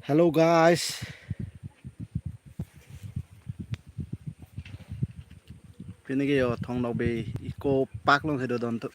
Hello guys. Pinagi yo thong no be eco park long hedo don to.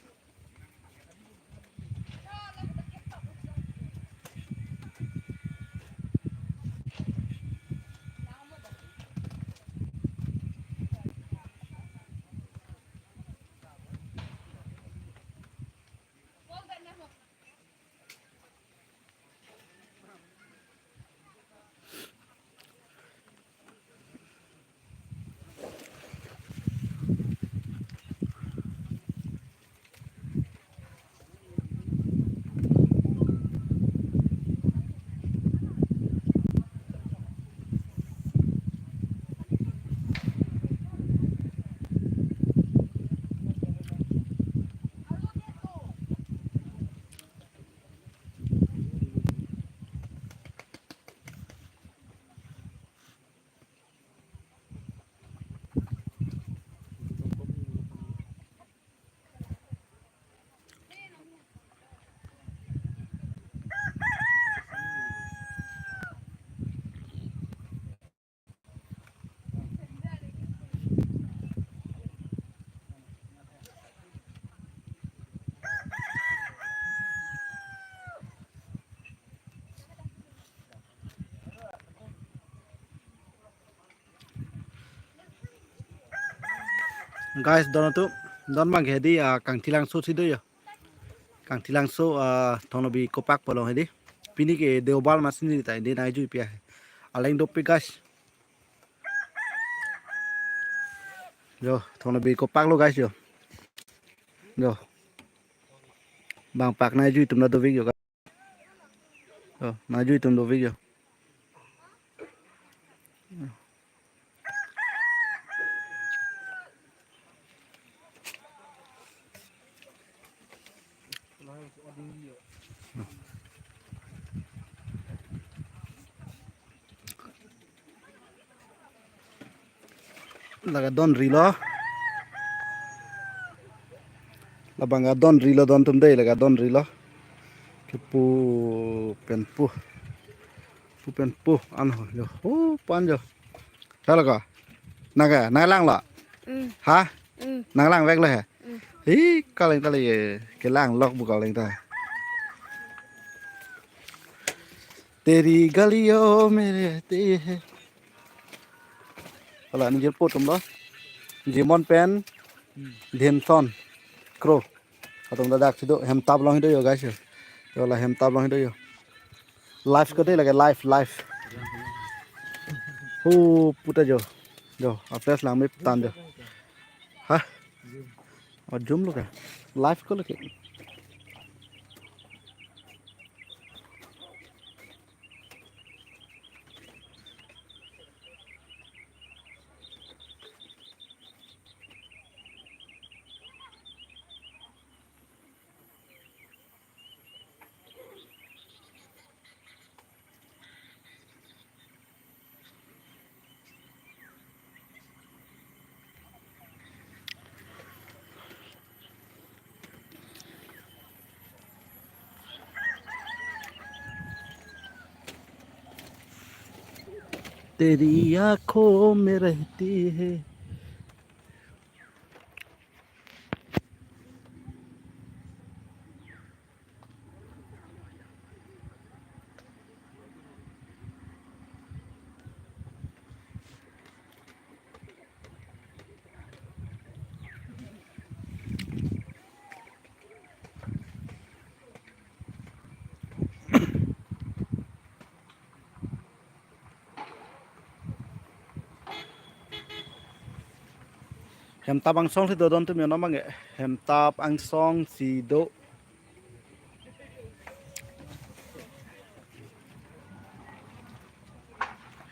Guys don to don mang hedi kang tilang so sido yo. Kang tilang so thong no be eco park polong hedi. Pinigi deobal masini ta inde na ju pia. Aleng do pe guys. Yo thong no be eco park lo guys yo. Yo. Bang park na ju tum na do video guys. Yo na ju tum do video. Laga don rilo. Labanga don rilo don tum dei laga don rilo. Kepu penpu. Pu penpu an ho yo. Oh pan yo. Sao là naga lang lo. Hả? Nang lang vek lo hả? Ý có lên ta là cái lang lọc bu có lên ta. Teri galiyo mere te hai. Wala ni jelpo tum lo. Jimon pen Denson Crow. Atom da dak sido hem tab long hido yo guys yo. Yo la hem tab long hido yo. Live ko te lage live. Puta jo. Jo, apres lang me tan jo. Hả? Ở zoom luôn kìa. Live có được kìa. तेरी आंखों में रहती है hem tab ang song si do don tum yo no mang hem tab ang song si do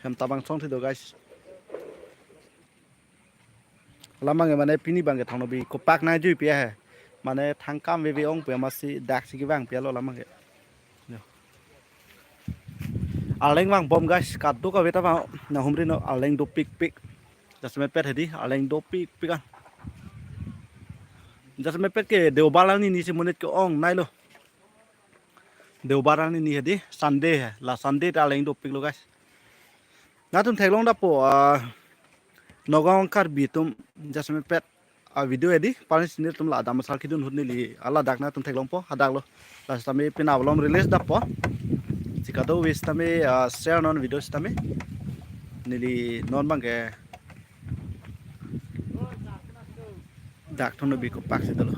hem tab ang song si do guys lamang mane pini bang ke thong no bi ko pak na ju pia hai mane thang kam ve ong pe ma si dak si ki bang pia lo lamang ke aleng bang bom guys kat do ka beta ba na humri no aleng do pik jasme pet hedi aleng do pik an jasme pet ke deo balang ni si monet ko ong nai lo देवबारान ini hadi Sunday है ला Sunday ta leng dopik lo guys na tum thailong da po nogong kar bi tum jasme pet video edi paling sini tum la dam sal kidun hudni li ala dak na tum thailong po hadak lo la tame pina bolom release da po jika do wis tame share non videos tame nili non bang ke dak thono bi ko pak si dalo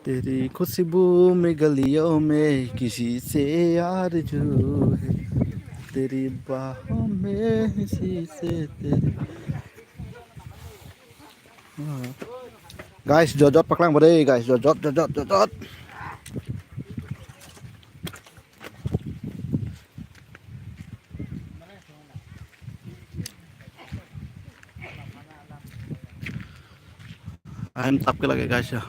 तेरी खुशबू में गलियों में किसी से आरज़ू है तेरी बाहों में किसी से तेरी guys jojot paklang bade guys jojot I'm tap ke lage guys ya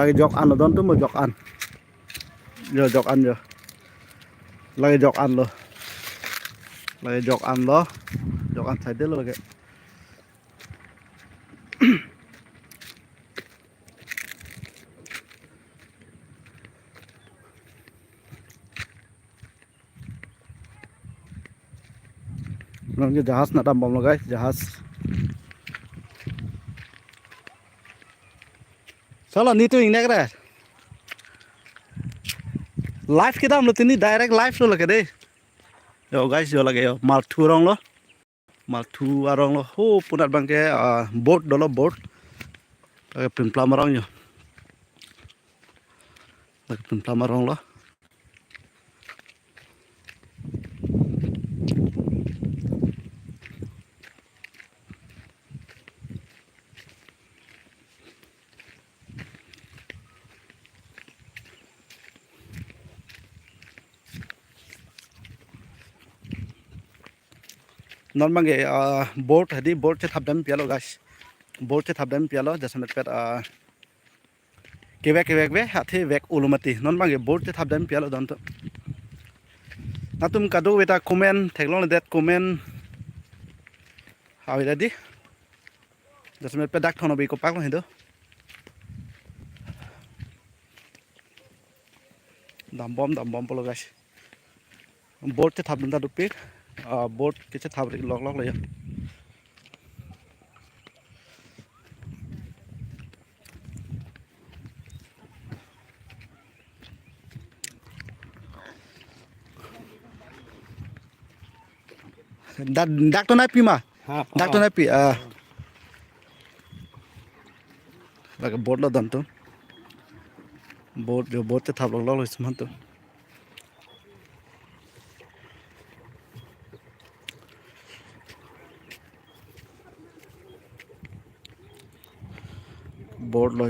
lagi jok an lo don tuh mau jok an yo jok an yo lagi jok an lo jok an side lo lagi lagi jahas nak tambam lo guys jahas salah nih tuh ini kira live kita am lo tini direct live lo lagi deh yo guys yo lagi yo maltu arong lo ho punat bangke boat dolo boat lagi pimplam arong yo lagi pimplam arong lo non bangke boat hadi boat ce thap dam pialo guys boat ce thap dam pialo jasme pet kewek ve hathi vek ulumati non bangke boat ce thap dam pialo don to natum kadu beta comment theklong det comment hawi dadi jasme pet dak thono bi ko pak lo hindo dam bom polo guys boat ce thap dam ta dupik boat cái chất thảo được lọc lại đắc to nãy pi mà đắc to nãy pi là cái boat là đầm to boat chất thảo lọc lại xem to board lo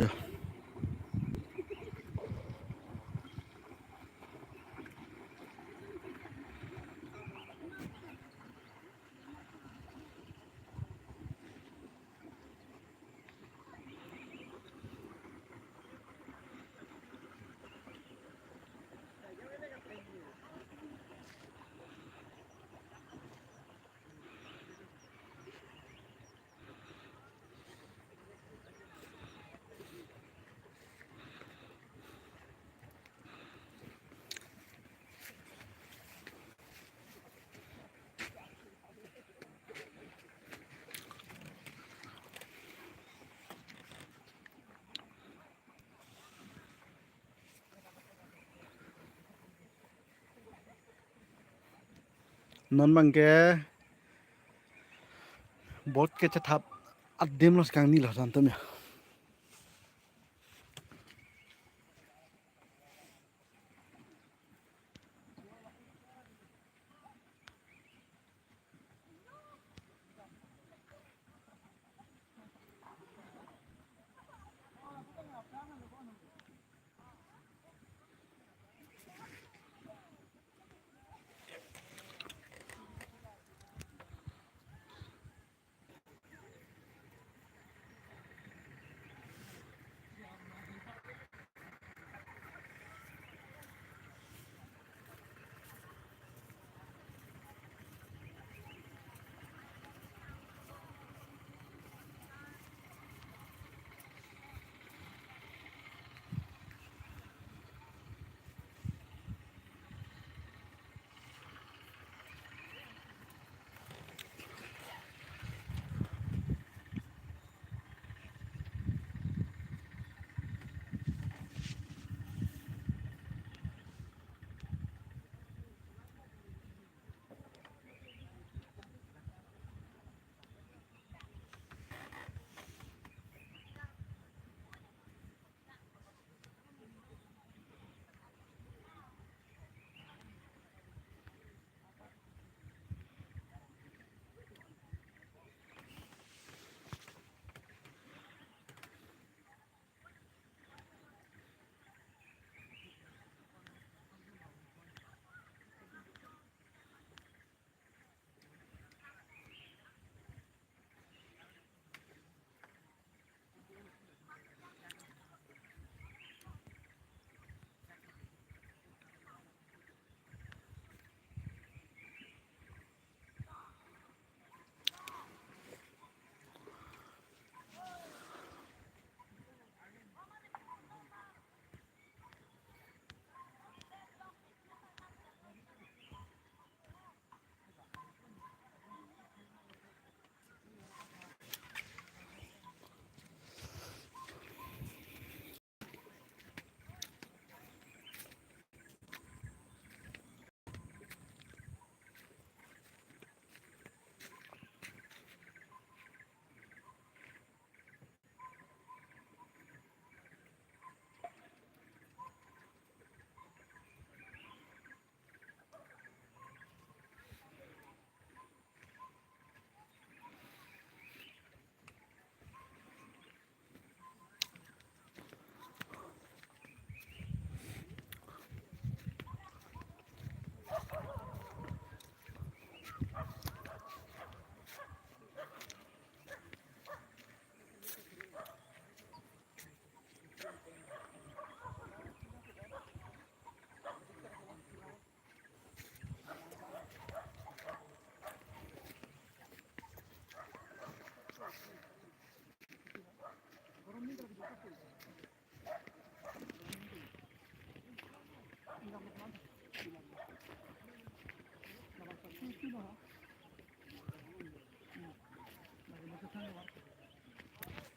non bangke boat ke chất thap adem lo sekarang ni lo santam ya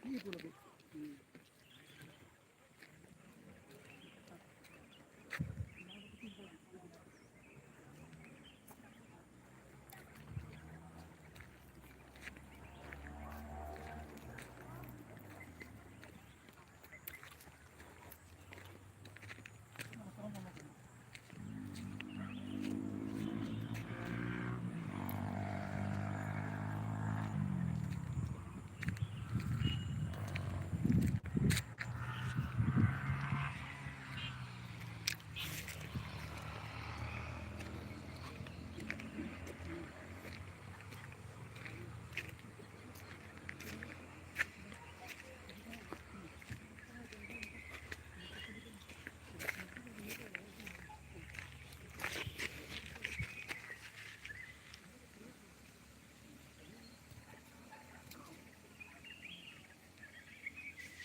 কি পুরো